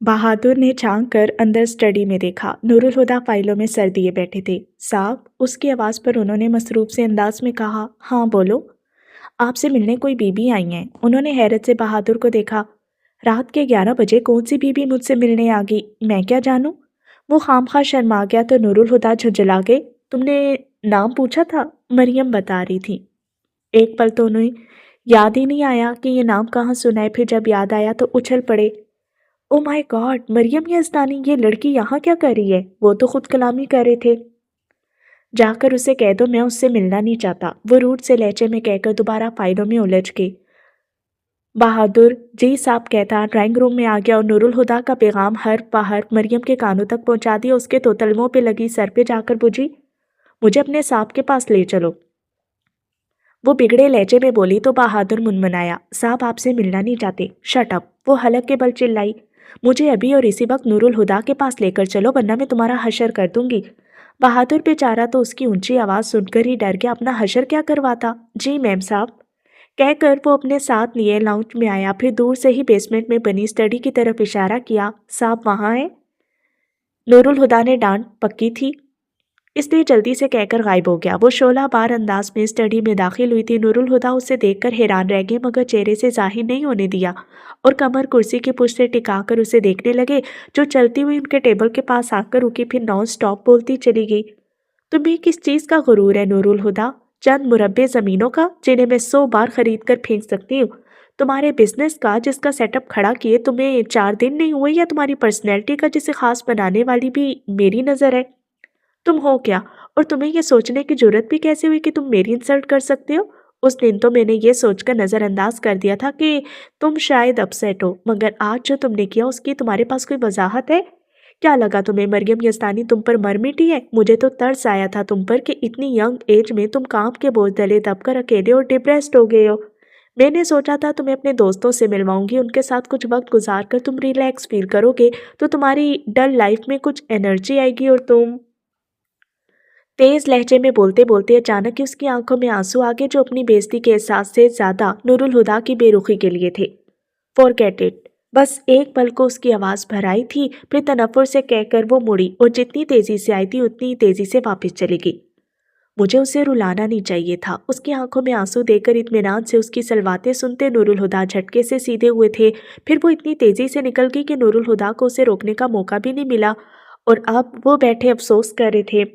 बहादुर ने झांक कर अंदर स्टडी में देखा। नूरुल हुदा फाइलों में सर दिए बैठे थे। साहब, उसकी आवाज़ पर उन्होंने मसरूफ से अंदाज में कहा। हाँ बोलो। आपसे मिलने कोई बीबी आई हैं। उन्होंने हैरत से बहादुर को देखा। रात के 11 बजे कौन सी बीबी मुझसे मिलने आ गई, मैं क्या जानूं? वो खामखा शर्मा गया तो नूरुल हुदा झुंझला गए। तुमने नाम पूछा था? मरियम बता रही थी। एक पल तो उन्हें याद ही नहीं आया कि ये नाम कहाँ सुना है, फिर जब याद आया तो उछल पड़े। ओ माय गॉड, मरियम याजदानी, ये लड़की यहाँ क्या कर रही है? वो तो खुद कलामी कर रहे थे। जाकर उसे कह दो मैं उससे मिलना नहीं चाहता, वो रूट से लहजे में कहकर दोबारा फाइलों में उलझ गई। बहादुर जी साहब कहता ड्राइंग रूम में आ गया और नूरुल हुदा का पैगाम हर बाहर मरियम के कानों तक पहुंचा दिया। उसके तोतलमों पे लगी सर पे जाकर बुझी। मुझे अपने साहब के पास ले चलो, वो बिगड़े लहजे में बोली तो बहादुर मुनमुनाया। साहब आपसे मिलना नहीं चाहते। शट अप, वो हलक के बल चिल्लाई। मुझे अभी और इसी वक्त नूरुल हुदा के पास लेकर चलो वरना मैं तुम्हारा हशर कर दूंगी। बहादुर बेचारा तो उसकी ऊंची आवाज सुनकर ही डर गया। अपना हशर क्या करवाता? जी मैम साहब, कहकर वो अपने साथ लिए लाउंज में आया। फिर दूर से ही बेसमेंट में बनी स्टडी की तरफ इशारा किया। साहब वहां है। नूरुल हुदा ने डांट पक्की थी इसलिए जल्दी से कहकर गायब हो गया। वो शोला बार अंदाज में स्टडी में दाखिल हुई थी। नूरुल हुदा उसे देखकर हैरान रह गए मगर चेहरे से जाहिर नहीं होने दिया और कमर कुर्सी की पुष्ट से टिकाकर उसे देखने लगे जो चलती हुई उनके टेबल के पास आकर रुकी, फिर नॉन स्टॉप बोलती चली गई। तुम्हें किस चीज़ का गुरूर है नूरुल हुदा? चंद मुरब्बे ज़मीनों का जिन्हें मैं 100 बार खरीद कर फेंक सकती हूँ? तुम्हारे बिजनेस का जिसका सेटअप खड़ा किए तुम्हें 4 दिन नहीं हुए? या तुम्हारी पर्सनैलिटी का जिसे खास बनाने वाली भी मेरी नज़र है? तुम हो क्या? और तुम्हें ये सोचने की जुर्रत भी कैसे हुई कि तुम मेरी इंसल्ट कर सकते हो? उस दिन तो मैंने ये सोचकर नज़रअंदाज कर दिया था कि तुम शायद अपसेट हो, मगर आज जो तुमने किया उसकी तुम्हारे पास कोई वजाहत है? क्या लगा तुम्हें मरियम यस्तानी तुम पर मर मिटी है? मुझे तो तरस आया था तुम पर कि इतनी यंग एज में तुम काम के बोझ तले दबकर अकेले और डिप्रेस्ड हो गए हो। मैंने सोचा था तुम्हें अपने दोस्तों से मिलवाऊंगी, उनके साथ कुछ वक्त गुजार कर तुम रिलैक्स फील करोगे तो तुम्हारी डल लाइफ में कुछ एनर्जी आएगी। और तुम तेज लहजे में बोलते बोलते अचानक ही उसकी आंखों में आंसू आ गए जो अपनी बेइज्जती के एहसास से ज्यादा नूरुल हुदा की बेरुखी के लिए थे। फॉरगेट इट, बस एक पल को उसकी आवाज भर आई थी। फिर तनफ्फुर से कहकर वो मुड़ी और जितनी तेजी से आई थी उतनी तेजी से वापस चली गई। मुझे उसे रुलाना नहीं चाहिए था। उसकी आंखों में आंसू देकर इत्मीनान से उसकी सलवातें सुनते नूरुल हुदा झटके से सीधे हुए थे। फिर वो इतनी तेजी से निकल गई कि नूरुल हुदा को उसे रोकने का मौका भी नहीं मिला और अब वो बैठे अफसोस कर रहे थे।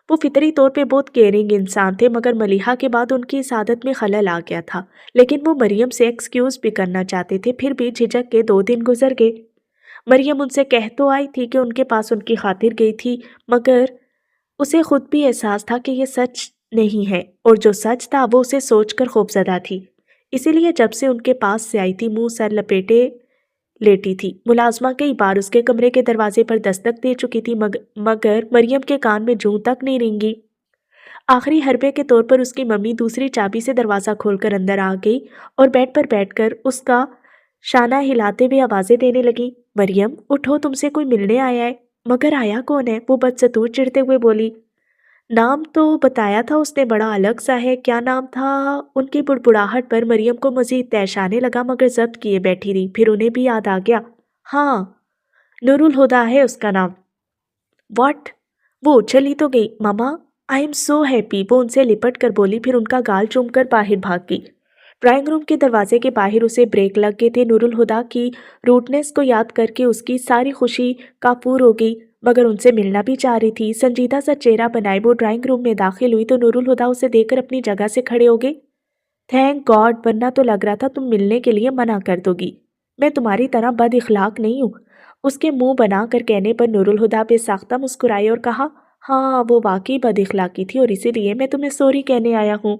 वो फितरी तौर पे बहुत केयरिंग इंसान थे मगर मलिहा के बाद उनकी इस आदत में खलल आ गया था। लेकिन वो मरियम से एक्सक्यूज भी करना चाहते थे। फिर भी झिझक के 2 दिन गुजर गए। मरियम उनसे कह तो आई थी कि उनके पास उनकी खातिर गई थी मगर उसे खुद भी एहसास था कि ये सच नहीं है और जो सच था वो उसे सोचकर खौफजदा थी। इसीलिए जब से उनके पास से आई थी मुंह सर लपेटे लेटी थी। मुलाजमा कई बार उसके कमरे के दरवाजे पर दस्तक दे चुकी थी मगर मरियम के कान में जूं तक नहीं रेंगी। आखिरी हरबे के तौर पर उसकी मम्मी दूसरी चाबी से दरवाज़ा खोलकर अंदर आ गई और बेड पर बैठकर उसका शाना हिलाते हुए आवाज़ें देने लगी। मरियम उठो, तुमसे कोई मिलने आया है। मगर आया कौन है? वो बदसतूर चिढ़ते हुए बोली। नाम तो बताया था उसने, बड़ा अलग सा है। क्या नाम था? उनकी बुड़बुड़ाहट पर मरियम को मजीद तैश आने लगा मगर जब्त किए बैठी रही। फिर उन्हें भी याद आ गया। हाँ, नूरुल हुदा है उसका नाम। व्हाट? वो उछल ही तो गई। मामा आई एम सो हैप्पी, वो उनसे लिपट कर बोली, फिर उनका गाल चूमकर बाहर भाग गई। ड्राइंग रूम के दरवाजे के बाहर उसे ब्रेक लग गए थे। नूरुल हुदा की रूटनेस को याद करके उसकी सारी खुशी काफूर हो गई मगर उनसे मिलना भी चाह रही थी। संजीदा सा चेहरा बनाए वो ड्राइंग रूम में दाखिल हुई तो नूरुल हुदा उसे देखकर अपनी जगह से खड़े हो गए। थैंक गॉड, वरना तो लग रहा था तुम मिलने के लिए मना कर दोगी। मैं तुम्हारी तरह बद इखलाक नहीं हूँ। उसके मुंह बना कर कहने पर नूरुल हुदा बेसाख्ता मुस्कुराई और कहा, हाँ वो वाकई बद इखलाकी थी और इसीलिए मैं तुम्हें सॉरी कहने आया हूँ।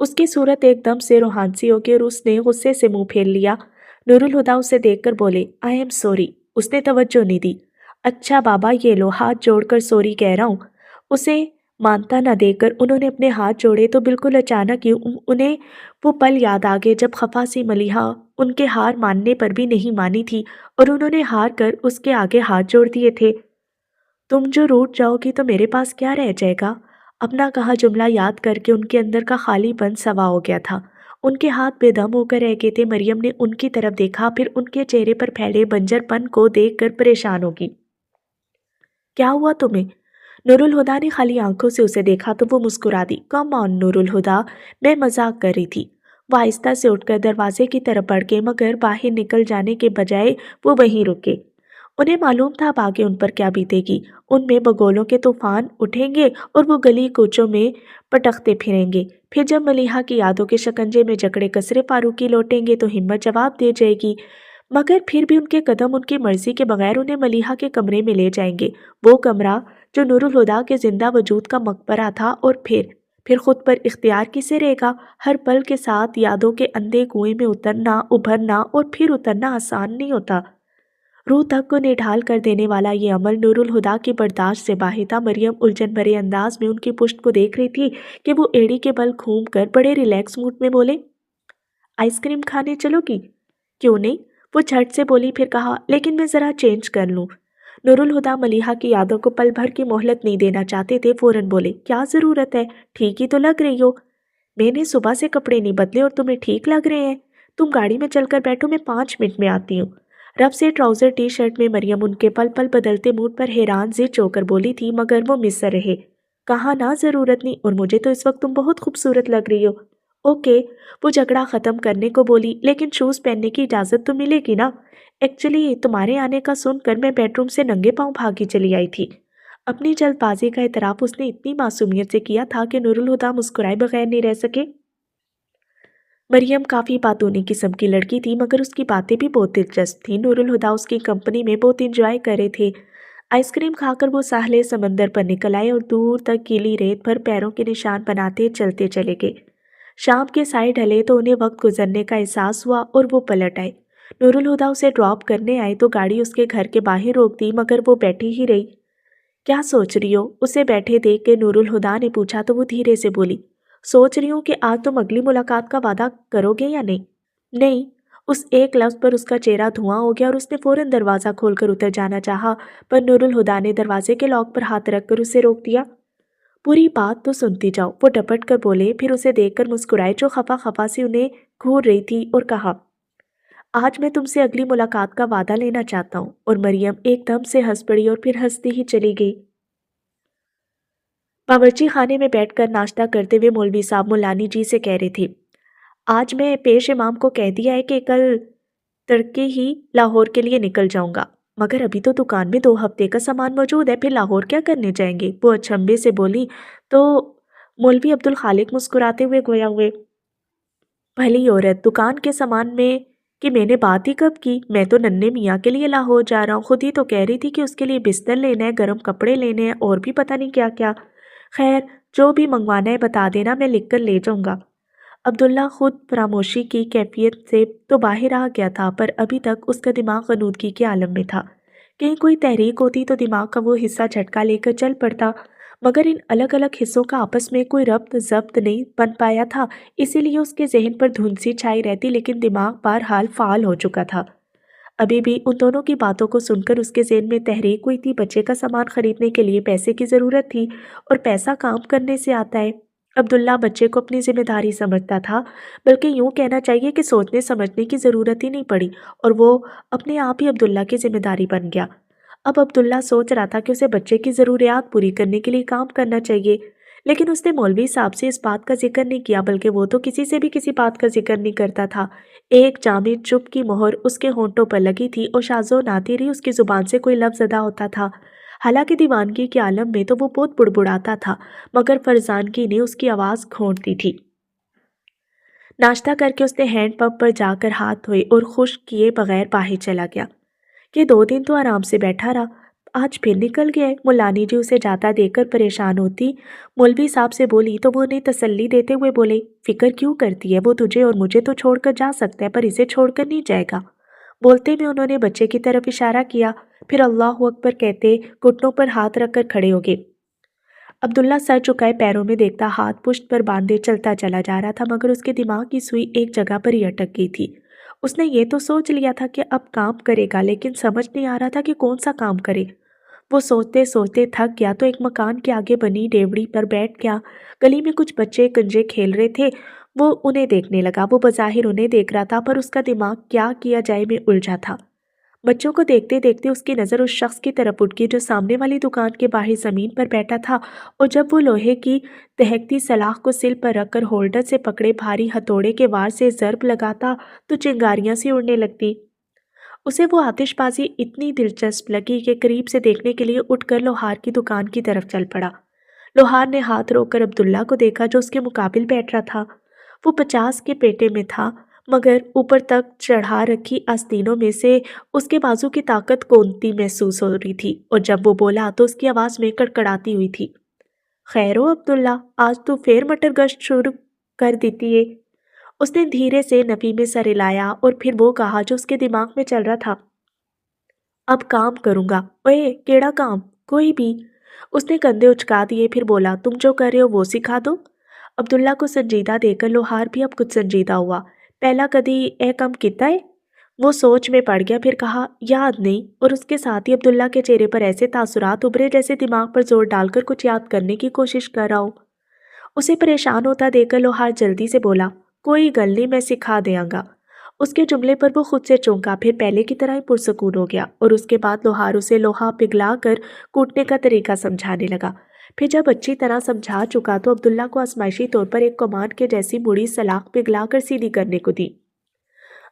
उसकी सूरत एकदम से रूहानसी हो गई और उसने गुस्से से मुंह फेर लिया। नूरुल हुदा उसे देखकर बोले, आई एम सॉरी। उसने तवज्जो नहीं दी। अच्छा बाबा ये लो, हाथ जोड़कर सॉरी कह रहा हूँ। उसे मानता न देकर उन्होंने अपने हाथ जोड़े तो बिल्कुल अचानक ही उन्हें वो पल याद आ गए जब खफा सी मलिहा उनके हार मानने पर भी नहीं मानी थी और उन्होंने हार कर उसके आगे हाथ जोड़ दिए थे। तुम जो रूठ जाओगी तो मेरे पास क्या रह जाएगा? अपना कहा जुमला याद करके उनके अंदर का खालीपन सवा हो गया था। ان کے ہاتھ بے دم ہو کر رہ گئے تھے۔ مریم نے ان کی طرف دیکھا، پھر ان کے چہرے پر پھیلے بنجر پن کو دیکھ کر پریشان ہوگی۔ کیا ہوا تمہیں؟ نور الہدا نے خالی آنکھوں سے اسے دیکھا تو وہ مسکرا دی۔ کم آن نور الہدا، میں مذاق کر رہی تھی۔ وہ آہستہ سے اٹھ کر دروازے کی طرف بڑھ گئے، مگر باہر نکل جانے کے بجائے وہ وہیں رکے۔ انہیں معلوم تھا اب آگے ان پر کیا بیتے گی۔ ان میں بگولوں کے طوفان اٹھیں گے اور وہ گلی کوچوں میں پٹکتے پھریں گے۔ پھر جب ملیحہ کی یادوں کے شکنجے میں جکڑے کسرے فاروقی لوٹیں گے تو ہمت جواب دے جائے گی، مگر پھر بھی ان کے قدم ان کی مرضی کے بغیر انہیں ملیحہ کے کمرے میں لے جائیں گے، وہ کمرہ جو نور الہدا کے زندہ وجود کا مقبرہ تھا۔ اور پھر خود پر اختیار کسے رہے گا؟ ہر پل کے ساتھ یادوں کے اندھے کنویں میں اترنا، ابھرنا اور پھر اترنا آسان نہیں ہوتا۔ روح تک کو نڈھال کر دینے والا یہ عمل نور الہدا کی برداشت سے باہر تھا۔ مریم الجھن بھرے انداز میں ان کی پشت کو دیکھ رہی تھی کہ وہ ایڑی کے بل گھوم کر بڑے ریلیکس موڈ میں بولے، آئس کریم کھانے چلو گی؟ کیوں نہیں؟ وہ جھٹ سے بولی، پھر کہا، لیکن میں ذرا چینج کر لوں۔ نور الہدا ملیحہ کی یادوں کو پل بھر کی مہلت نہیں دینا چاہتے تھے، فوراً بولے، کیا ضرورت ہے؟ ٹھیک ہی تو لگ رہی ہو۔ میں نے صبح سے کپڑے نہیں بدلے اور تمہیں ٹھیک لگ رہے ہیں۔ تم گاڑی میں چل کر بیٹھو، میں 5 منٹ میں آتی ہوں۔ رب سے ٹراؤزر ٹی شرٹ میں مریم ان کے پل پل بدلتے موڈ پر حیران زچ ہو کر بولی تھی، مگر وہ مصر رہے۔ کہا نا ضرورت نہیں، اور مجھے تو اس وقت تم بہت خوبصورت لگ رہی ہو۔ اوکے، وہ جھگڑا ختم کرنے کو بولی، لیکن شوز پہننے کی اجازت تو ملے گی نا؟ ایکچولی تمہارے آنے کا سن کر میں بیڈ روم سے ننگے پاؤں بھاگی چلی آئی تھی۔ اپنی جلد بازی کا اعتراف اس نے اتنی معصومیت سے کیا تھا کہ نور الہدا مسکرائے بغیر نہیں رہ سکے۔ مریم کافی باتونی قسم کی لڑکی تھی، مگر اس کی باتیں بھی بہت دلچسپ تھیں۔ نور الہدا اس کی کمپنی میں بہت انجوائے کر رہے تھے۔ آئس کریم کھا کر وہ ساحل سمندر پر نکل آئے اور دور تک گیلی ریت پر پیروں کے نشان بناتے چلتے چلے گئے۔ شام کے سائے ڈھلے تو انہیں وقت گزرنے کا احساس ہوا اور وہ پلٹ آئے۔ نور الہدا اسے ڈراپ کرنے آئے تو گاڑی اس کے گھر کے باہر روک دی، مگر وہ بیٹھی ہی رہی۔ کیا سوچ رہی ہو؟ اسے بیٹھے دیکھ کے نور الہدا نے پوچھا تو وہ دھیرے سے بولی، سوچ رہی ہوں کہ آج تم اگلی ملاقات کا وعدہ کرو گے یا نہیں؟ نہیں۔ اس ایک لفظ پر اس کا چہرہ دھواں ہو گیا اور اس نے فوراً دروازہ کھول کر اتر جانا چاہا، پر نور الہدا نے دروازے کے لاک پر ہاتھ رکھ کر اسے روک دیا۔ پوری بات تو سنتی جاؤ، وہ ڈپٹ کر بولے، پھر اسے دیکھ کر مسکرائے جو خفا خفا سی انہیں گھور رہی تھی، اور کہا، آج میں تم سے اگلی ملاقات کا وعدہ لینا چاہتا ہوں۔ اور مریم ایک دم سے ہنس پڑی اور پھر ہنستی ہی چلی گئی۔ باورچی خانے میں بیٹھ کر ناشتہ کرتے ہوئے مولوی صاحب مولانی جی سے کہہ رہے تھے، آج میں پیش امام کو کہہ دیا ہے کہ کل تڑکے ہی لاہور کے لیے نکل جاؤں گا، مگر ابھی تو دکان میں 2 ہفتے کا سامان موجود ہے، پھر لاہور کیا کرنے جائیں گے؟ وہ اچھمبے سے بولی تو مولوی عبدالخالق مسکراتے ہوئے گویا ہوئے، بھلی عورت، دکان کے سامان میں کہ میں نے بات ہی کب کی؟ میں تو ننھے میاں کے لیے لاہور جا رہا ہوں، خود ہی تو کہہ رہی تھی کہ اس کے لیے بستر لینا ہے، گرم کپڑے لینے ہیں اور بھی پتہ نہیں کیا کیا۔ خیر، جو بھی منگوانا ہے بتا دینا، میں لکھ کر لے جاؤں گا۔ عبداللہ خود فراموشی کی کیفیت سے تو باہر آ گیا تھا، پر ابھی تک اس کا دماغ غنودگی کے عالم میں تھا۔ کہیں کوئی تحریک ہوتی تو دماغ کا وہ حصہ جھٹکا لے کر چل پڑتا، مگر ان الگ الگ حصوں کا آپس میں کوئی ربط ضبط نہیں بن پایا تھا، اسی لیے اس کے ذہن پر دھند سی چھائی رہتی، لیکن دماغ بہرحال فعال ہو چکا تھا۔ ابھی بھی ان دونوں کی باتوں کو سن کر اس کے ذہن میں تحریک ہوئی تھی، بچے کا سامان خریدنے کے لیے پیسے کی ضرورت تھی، اور پیسہ کام کرنے سے آتا ہے۔ عبداللہ بچے کو اپنی ذمہ داری سمجھتا تھا، بلکہ یوں کہنا چاہیے کہ سوچنے سمجھنے کی ضرورت ہی نہیں پڑی، اور وہ اپنے آپ ہی عبداللہ کی ذمہ داری بن گیا۔ اب عبداللہ سوچ رہا تھا کہ اسے بچے کی ضروریات پوری کرنے کے لیے کام کرنا چاہیے، لیکن اس نے مولوی صاحب سے اس بات کا ذکر نہیں کیا، بلکہ وہ تو کسی سے بھی کسی بات کا ذکر نہیں کرتا تھا۔ ایک جامد چپ کی مہر اس کے ہونٹوں پر لگی تھی، اور شاذ و نادر ہی اس کی زبان سے کوئی لفظ ادا ہوتا تھا۔ حالانکہ دیوانگی کے عالم میں تو وہ بہت بڑبڑاتا تھا، مگر فرزانگی نے اس کی آواز گھونٹ تھی۔ ناشتہ کر کے اس نے ہینڈ پمپ پر جا کر ہاتھ دھوئے اور خشک کیے بغیر باہر چلا گیا کہ 2 دن تو آرام سے بیٹھا رہا، آج پھر نکل گیا ہے۔ مولانی جی اسے جاتا دیکھ کر پریشان ہوتی مولوی صاحب سے بولی تو وہ انہیں تسلی دیتے ہوئے بولے، فکر کیوں کرتی ہے، وہ تجھے اور مجھے تو چھوڑ کر جا سکتا ہے، پر اسے چھوڑ کر نہیں جائے گا۔ بولتے میں انہوں نے بچے کی طرف اشارہ کیا، پھر اللہ اکبر کہتے گھٹنوں پر ہاتھ رکھ کر کھڑے ہو گئے۔ عبداللہ سر چکائے پیروں میں دیکھتا ہاتھ پشت پر باندھے چلتا چلا جا رہا تھا، مگر اس کے دماغ کی سوئی ایک جگہ پر ہی اٹک گئی تھی۔ اس نے یہ تو سوچ لیا تھا کہ اب کام کرے گا، لیکن سمجھ نہیں آ رہا تھا کہ کون سا کام کرے۔ وہ سوچتے سوچتے تھک گیا تو ایک مکان کے آگے بنی ڈیوڑی پر بیٹھ گیا۔ گلی میں کچھ بچے کنجے کھیل رہے تھے، وہ انہیں دیکھنے لگا۔ وہ بظاہر انہیں دیکھ رہا تھا پر اس کا دماغ کیا کیا جائے میں الجھا تھا۔ بچوں کو دیکھتے دیکھتے اس کی نظر اس شخص کی طرف اٹھ گئی جو سامنے والی دکان کے باہر زمین پر بیٹھا تھا، اور جب وہ لوہے کی دہکتی سلاخ کو سل پر رکھ کر ہولڈر سے پکڑے بھاری ہتھوڑے کے وار سے ضرب لگاتا تو چنگاریاں سی اڑنے لگتی۔ اسے وہ آتش بازی اتنی دلچسپ لگی کہ قریب سے دیکھنے کے لیے اٹھ کر لوہار کی دکان کی طرف چل پڑا۔ لوہار نے ہاتھ روک کر عبداللہ کو دیکھا جو اس کے مقابل بیٹھ رہا تھا۔ وہ 50 کے پیٹے میں تھا، مگر اوپر تک چڑھا رکھی آستینوں میں سے اس کے بازو کی طاقت کونتی محسوس ہو رہی تھی، اور جب وہ بولا تو اس کی آواز میں کڑکڑاتی ہوئی تھی۔ خیر ہو عبداللہ، آج تو پھر مٹر گشت شروع کر دیتی ہے۔ اس نے دھیرے سے نفی میں سر ہلایا اور پھر وہ کہا جو اس کے دماغ میں چل رہا تھا، اب کام کروں گا۔ اوئے کیڑا کام؟ کوئی بھی۔ اس نے کندھے اچکا دیے، پھر بولا تم جو کر رہے ہو وہ سکھا دو۔ عبداللہ کو سنجیدہ دیکھ کر لوہار بھی اب کچھ سنجیدہ ہوا۔ پہلا کدی اے کم کیتا ہے؟ وہ سوچ میں پڑ گیا، پھر کہا یاد نہیں، اور اس کے ساتھ ہی عبداللہ کے چہرے پر ایسے تاثرات ابھرے جیسے دماغ پر زور ڈال کر کچھ یاد کرنے کی کوشش کر رہا ہو۔ اسے پریشان ہوتا دیکھ کر لوہار جلدی سے بولا کوئی گل نہیں، میں سکھا دیاں گا۔ اس کے جملے پر وہ خود سے چونکا، پھر پہلے کی طرح ہی پرسکون ہو گیا، اور اس کے بعد لوہار اسے لوہا پگھلا کر کوٹنے کا طریقہ سمجھانے لگا۔ پھر جب اچھی طرح سمجھا چکا تو عبداللہ کو آزمائشی طور پر ایک کمان کے جیسی مڑی سلاخ پگھلا کر سیدھی کرنے کو دی۔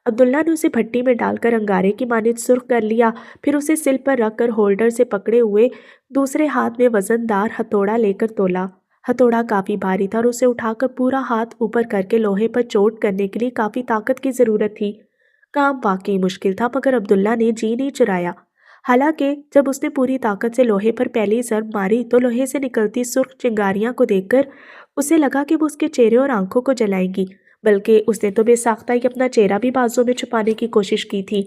عبداللہ نے اسے بھٹی میں ڈال کر انگارے کی مانند سرخ کر لیا، پھر اسے سل پر رکھ کر ہولڈر سے پکڑے ہوئے دوسرے ہاتھ میں وزن دار ہتھوڑا لے کر تولا۔ ہتھوڑا کافی بھاری تھا اور اسے اٹھا کر پورا ہاتھ اوپر کر کے لوہے پر چوٹ کرنے کے لیے کافی طاقت کی ضرورت تھی۔ کام واقعی مشکل تھا، مگر عبداللہ نے جی نہیں چرایا۔ حالانکہ جب اس نے پوری طاقت سے لوہے پر پہلی ضرب ماری تو لوہے سے نکلتی سرخ چنگاریاں کو دیکھ کر اسے لگا کہ وہ اس کے چہرے اور آنکھوں کو جلائیں گی، بلکہ اس نے تو بے ساختہ ہی اپنا چہرہ بھی بازوں میں چھپانے کی کوشش کی تھی۔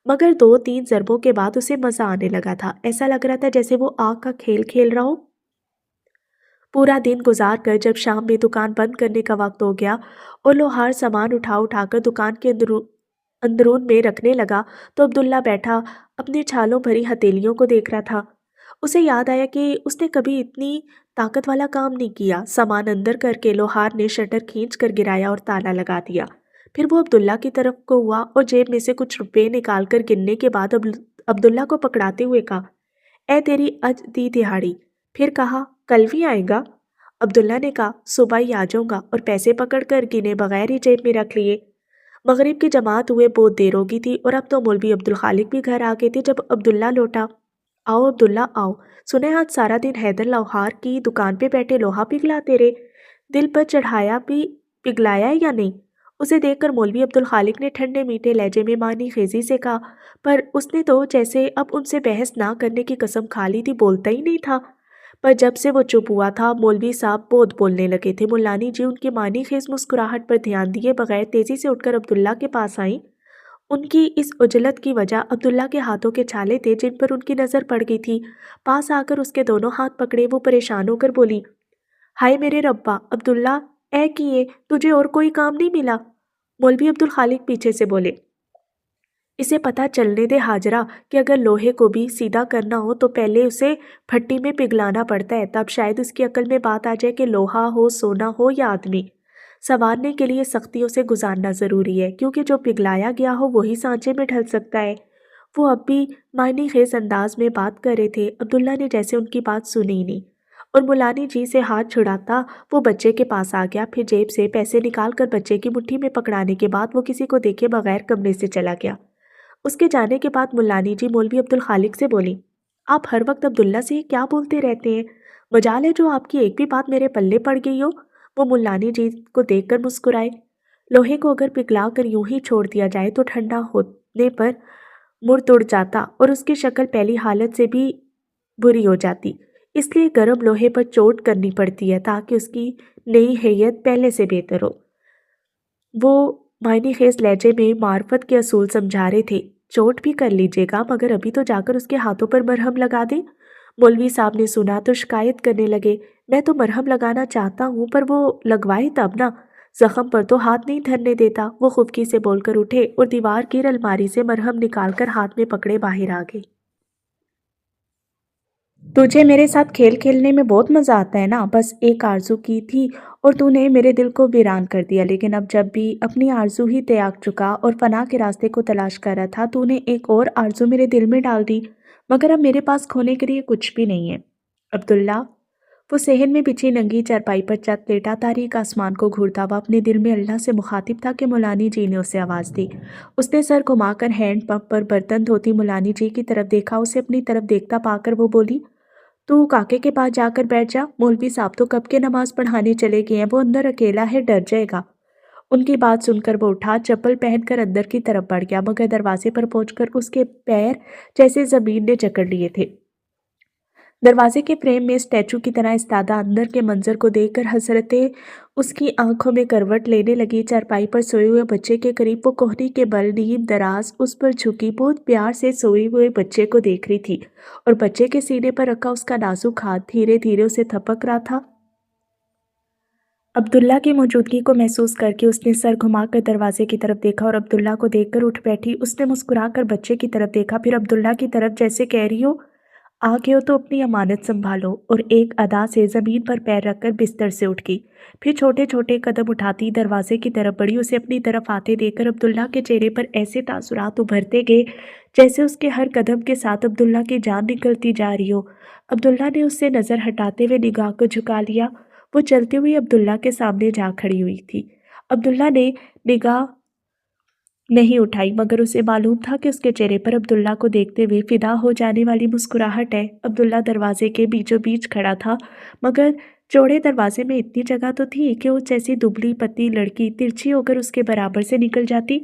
مگر 2-3 ضربوں کے بعد اسے مزہ آنے لگا تھا، ایسا لگ رہا تھا جیسے وہ آگ کا کھیل کھیل رہا ہو۔ پورا دن گزار کر جب شام میں دکان بند کرنے کا وقت ہو گیا اور لوہار سامان اٹھا کر دکان کے اندرون میں رکھنے لگا تو عبداللہ بیٹھا اپنے چھالوں بھری ہتھیلیوں کو دیکھ رہا تھا۔ اسے یاد آیا کہ اس نے کبھی اتنی طاقت والا کام نہیں کیا۔ سامان اندر کر کے لوہار نے شٹر کھینچ کر گرایا اور تالا لگا دیا۔ پھر وہ عبداللہ کی طرف کو ہوا اور جیب میں سے کچھ روپے نکال کر گننے کے بعد عبداللہ کو پکڑاتے ہوئے کہا اے تیری اج دی دہاڑی۔ پھر کہا کل بھی آئے گا؟ عبداللہ نے کہا صبح ہی آ جاؤں گا، اور پیسے پکڑ کر گنے بغیر ہی جیب میں رکھ لیے۔ مغرب کی جماعت ہوئے بہت دیر ہو گئی تھی اور اب تو مولوی عبدالخالق بھی گھر آ گئے تھے جب عبداللہ لوٹا۔ آؤ عبداللہ آؤ، سنے آج سارا دن حیدر لوہار کی دکان پہ بیٹھے لوہا پگھلاتے رہے، دل پر چڑھایا بھی پگھلایا ہے یا نہیں؟ اسے دیکھ کر مولوی عبدالخالق نے ٹھنڈے میٹھے لہجے میں معنی خیزی سے کہا، پر اس نے تو جیسے اب ان سے بحث نہ کرنے کی قسم کھا لی تھی، بولتا ہی نہیں تھا۔ پر جب سے وہ چپ ہوا تھا مولوی صاحب بہت بولنے لگے تھے۔ ملانی جی ان کی معنی خیز مسکراہٹ پر دھیان دیے بغیر تیزی سے اٹھ کر عبداللہ کے پاس آئیں۔ ان کی اس عجلت کی وجہ عبداللہ کے ہاتھوں کے چھالے تھے جن پر ان کی نظر پڑ گئی تھی۔ پاس آ کر اس کے دونوں ہاتھ پکڑے وہ پریشان ہو کر بولی ہائے میرے ربا، عبداللہ اے کیے تجھے اور کوئی کام نہیں ملا؟ مولوی عبدالخالق پیچھے سے بولے اسے پتہ چلنے دے ہاجرہ کہ اگر لوہے کو بھی سیدھا کرنا ہو تو پہلے اسے پھٹی میں پگھلانا پڑتا ہے، تب شاید اس کی عقل میں بات آ جائے کہ لوہا ہو سونا ہو یا آدمی، سنوارنے کے لیے سختیوں سے گزارنا ضروری ہے، کیونکہ جو پگھلایا گیا ہو وہی سانچے میں ڈھل سکتا ہے۔ وہ اب بھی معنی خیز انداز میں بات کر رہے تھے۔ عبداللہ نے جیسے ان کی بات سنی ہی نہیں، اور ملانی جی سے ہاتھ چھڑاتا وہ بچے کے پاس آ گیا، پھر جیب سے پیسے نکال کر بچے کی مٹھی میں پکڑانے کے بعد وہ کسی کو دیکھے بغیر کمرے سے چلا گیا۔ اس کے جانے کے بعد ملانی جی مولوی عبدالخالق سے بولی آپ ہر وقت عبداللہ سے کیا بولتے رہتے ہیں؟ مجال ہے جو آپ کی ایک بھی بات میرے پلے پڑ گئی ہو۔ وہ ملانی جی کو دیکھ کر مسکرائے۔ لوہے کو اگر پگھلا کر یوں ہی چھوڑ دیا جائے تو ٹھنڈا ہونے پر مڑ توڑ جاتا اور اس کی شکل پہلی حالت سے بھی بری ہو جاتی، اس لیے گرم لوہے پر چوٹ کرنی پڑتی ہے تاکہ اس کی نئی ہیئت پہلے سے بہتر ہو۔ وہ معنی خیز لہجے میں معرفت کے اصول سمجھا رہے تھے۔ چوٹ بھی کر لیجیے گا مگر ابھی تو جا کر اس کے ہاتھوں پر مرہم لگا دیں۔ مولوی صاحب نے سنا تو شکایت کرنے لگے میں تو مرہم لگانا چاہتا ہوں پر وہ لگوائے تب نا، زخم پر تو ہاتھ نہیں دھرنے دیتا۔ وہ خفکی سے بول کر اٹھے اور دیوار کی الماری سے مرہم نکال کر ہاتھ میں پکڑے باہر آ گئے۔ تجھے میرے ساتھ کھیل کھیلنے میں بہت مزہ آتا ہے نا؟ بس ایک آرزو کی تھی اور تو نے میرے دل کو ویران کر دیا، لیکن اب جب بھی اپنی آرزو ہی تیاگ چکا اور فنا کے راستے کو تلاش کر رہا تھا، تو نے ایک اور آرزو میرے دل میں ڈال دی، مگر اب میرے پاس کھونے کے لیے کچھ بھی نہیں ہے۔ عبداللہ، وہ صحن میں بچھی ننگی چارپائی پر چت لیٹا تاریک آسمان کو گھورتا ہوا اپنے دل میں اللہ سے مخاطب تھا کہ مولانی جی نے اسے آواز دی۔ اس نے سر گھما کر ہینڈ پمپ پر برتن دھوتی مولانی جی کی طرف دیکھا، اسے اپنی طرف دیکھتا پا کر وہ بولی، تو کاکے کے پاس جا کر بیٹھ جا، مولوی صاحب تو کب کے نماز پڑھانے چلے گئے ہیں، وہ اندر اکیلا ہے، ڈر جائے گا۔ ان کی بات سن کر وہ اٹھا، چپل پہن کر اندر کی طرف بڑھ گیا، مگر دروازے پر پہنچ کر اس کے پیر جیسے زمین نے جکڑ لیے تھے۔ دروازے کے فریم میں اسٹیچو کی طرح استادہ اندر کے منظر کو دیکھ کر حسرتیں اس کی آنکھوں میں کروٹ لینے لگی۔ چارپائی پر سوئے ہوئے بچے کے قریب وہ کوہنی کے بل نیم دراز اس پر جھکی بہت پیار سے سوئے ہوئے بچے کو دیکھ رہی تھی، اور بچے کے سینے پر رکھا اس کا نازک ہاتھ دھیرے دھیرے اسے تھپک رہا تھا۔ عبداللہ کی موجودگی کو محسوس کر کے اس نے سر گھما کر دروازے کی طرف دیکھا اور عبداللہ کو دیکھ کر اٹھ بیٹھی۔ اس نے مسکرا کر بچے کی طرف دیکھا، پھر عبداللہ کی طرف، جیسے کہہ رہی ہو آ گئے ہو تو اپنی امانت سنبھالو، اور ایک ادا سے زمین پر پیر رکھ کر بستر سے اٹھ گئی۔ پھر چھوٹے چھوٹے قدم اٹھاتی دروازے کی طرف بڑھی۔ اسے اپنی طرف آتے دیکھ کر عبداللہ کے چہرے پر ایسے تاثرات ابھرتے گئے جیسے اس کے ہر قدم کے ساتھ عبداللہ کی جان نکلتی جا رہی ہو۔ عبداللہ نے اس سے نظر ہٹاتے ہوئے نگاہ کو جھکا لیا۔ وہ چلتی ہوئی عبداللہ کے سامنے جا کھڑی ہوئی تھی۔ عبداللہ نے نگاہ نہیں اٹھائی، مگر اسے معلوم تھا کہ اس کے چہرے پر عبداللہ کو دیکھتے ہوئے فدا ہو جانے والی مسکراہٹ ہے۔ عبداللہ دروازے کے بیچوں بیچ کھڑا تھا، مگر چوڑے دروازے میں اتنی جگہ تو تھی کہ اس جیسی دبلی پتلی لڑکی ترچھی ہو کر اس کے برابر سے نکل جاتی۔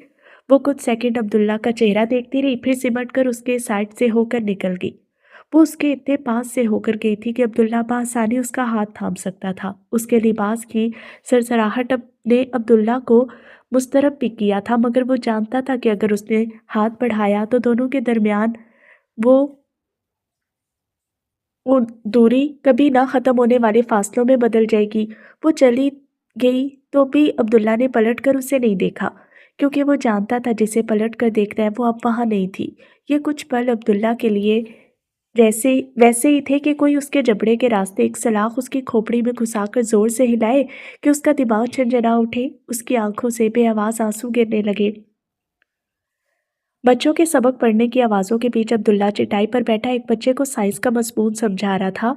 وہ کچھ سیکنڈ عبداللہ کا چہرہ دیکھتی رہی، پھر سمٹ کر اس کے سائڈ سے ہو کر نکل گئی۔ وہ اس کے اتنے پاس سے ہو کر گئی تھی کہ عبداللہ بآسانی اس کا ہاتھ تھام سکتا تھا۔ اس کے لباس کی سرسراہٹ نے عبداللہ کو مضطرب بھی کیا تھا، مگر وہ جانتا تھا کہ اگر اس نے ہاتھ بڑھایا تو دونوں کے درمیان وہ دوری کبھی نہ ختم ہونے والے فاصلوں میں بدل جائے گی۔ وہ چلی گئی تو بھی عبداللہ نے پلٹ کر اسے نہیں دیکھا، کیونکہ وہ جانتا تھا جسے پلٹ کر دیکھنا ہے وہ اب وہاں نہیں تھی۔ یہ کچھ پل عبداللہ کے لیے ویسے ہی تھے کہ کوئی اس کے جبڑے کے راستے ایک سلاخ اس کی کھوپڑی میں گھسا کر زور سے ہلائے کہ اس کا دماغ جھنجھنا اٹھے۔ اس کی آنکھوں سے بے آواز آنسو گرنے لگے۔ بچوں کے سبق پڑھنے کی آوازوں کے بیچ عبداللہ چٹائی پر بیٹھا ایک بچے کو سائنس کا مضمون سمجھا رہا تھا۔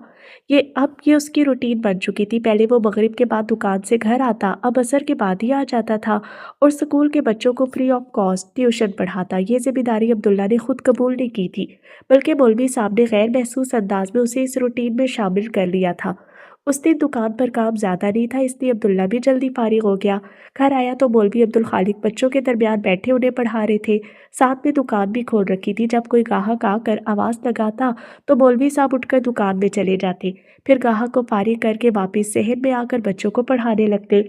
یہ اس کی روٹین بن چکی تھی۔ پہلے وہ مغرب کے بعد دکان سے گھر آتا، اب عصر کے بعد ہی آ جاتا تھا، اور سکول کے بچوں کو فری آف کاسٹ ٹیوشن پڑھاتا۔ یہ ذمہ داری عبداللہ نے خود قبول نہیں کی تھی، بلکہ مولوی صاحب نے غیر محسوس انداز میں اسے اس روٹین میں شامل کر لیا تھا۔ اس دن دکان پر کام زیادہ نہیں تھا، اس لیے عبداللہ بھی جلدی فارغ ہو گیا۔ گھر آیا تو مولوی عبدالخالق بچوں کے درمیان بیٹھے انہیں پڑھا رہے تھے، ساتھ میں دکان بھی کھول رکھی تھی۔ جب کوئی گاہک آ کر آواز لگاتا تو مولوی صاحب اٹھ کر دکان میں چلے جاتے، پھر گاہک کو فارغ کر کے واپس صحن میں آ کر بچوں کو پڑھانے لگتے۔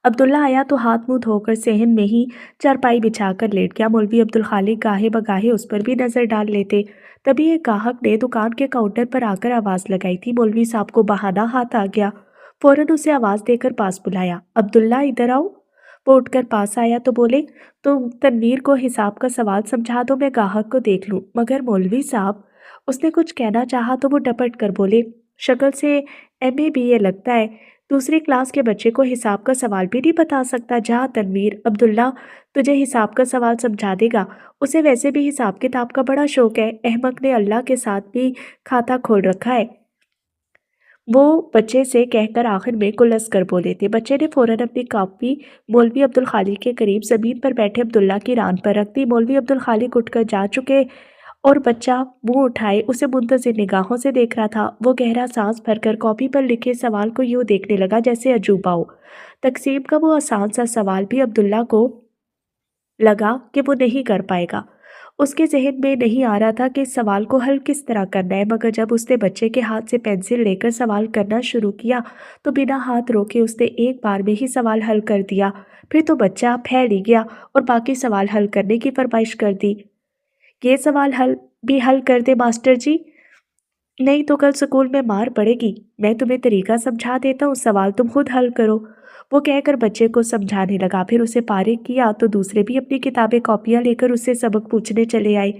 عبداللہ آیا تو ہاتھ منہ دھو کر صحن میں ہی چارپائی بچھا کر لیٹ گیا۔ مولوی عبدالخالق گاہے بگاہے اس پر بھی نظر ڈال لیتے۔ تبھی ایک گاہک نے دکان کے کاؤنٹر پر آ کر آواز لگائی تھی۔ مولوی صاحب کو بہانہ ہاتھ آ گیا، فوراً اسے آواز دے کر پاس بلایا۔ عبداللہ ادھر آؤ۔ وہ اٹھ کر پاس آیا تو بولے، تم تنویر کو حساب کا سوال سمجھا دو، میں گاہک کو دیکھ لوں۔ مگر مولوی صاحب، اس نے کچھ کہنا چاہا تو وہ ڈپٹ کر بولے، شکل سے MA BA لگتا ہے، دوسری کلاس کے بچے کو حساب کا سوال بھی نہیں بتا سکتا۔ جہاں تنویر، عبداللہ تجھے حساب کا سوال سمجھا دے گا، اسے ویسے بھی حساب کتاب کا بڑا شوق ہے، احمق نے اللہ کے ساتھ بھی کھاتا کھول رکھا ہے، وہ بچے سے کہہ کر آخر میں کلس کر بولے تھے۔ بچے نے فوراً اپنی کاپی مولوی عبدالخالق کے قریب زمین پر بیٹھے عبداللہ کی ران پر رکھ دی۔ مولوی عبدالخالق اٹھ کر جا چکے اور بچہ منہ اٹھائے اسے منتظر نگاہوں سے دیکھ رہا تھا۔ وہ گہرا سانس بھر کر کاپی پر لکھے سوال کو یوں دیکھنے لگا جیسے عجوبہ ہو۔ تقسیم کا وہ آسان سا سوال بھی عبداللہ کو لگا کہ وہ نہیں کر پائے گا۔ اس کے ذہن میں نہیں آ رہا تھا کہ اس سوال کو حل کس طرح کرنا ہے، مگر جب اس نے بچے کے ہاتھ سے پینسل لے کر سوال کرنا شروع کیا تو بنا ہاتھ روکے اس نے ایک بار میں ہی سوال حل کر دیا۔ پھر تو بچہ پھیل ہی گیا اور باقی سوال حل کرنے کی فرمائش کر دی۔ یہ سوال بھی حل کر دے ماسٹر جی، نہیں تو کل سکول میں مار پڑے گی۔ میں تمہیں طریقہ سمجھا دیتا ہوں، سوال تم خود حل کرو۔ वो कहकर बच्चे को समझाने लगा। फिर उसे फारिग किया तो दूसरे भी अपनी किताबें कॉपियां लेकर उससे सबक पूछने चले आए।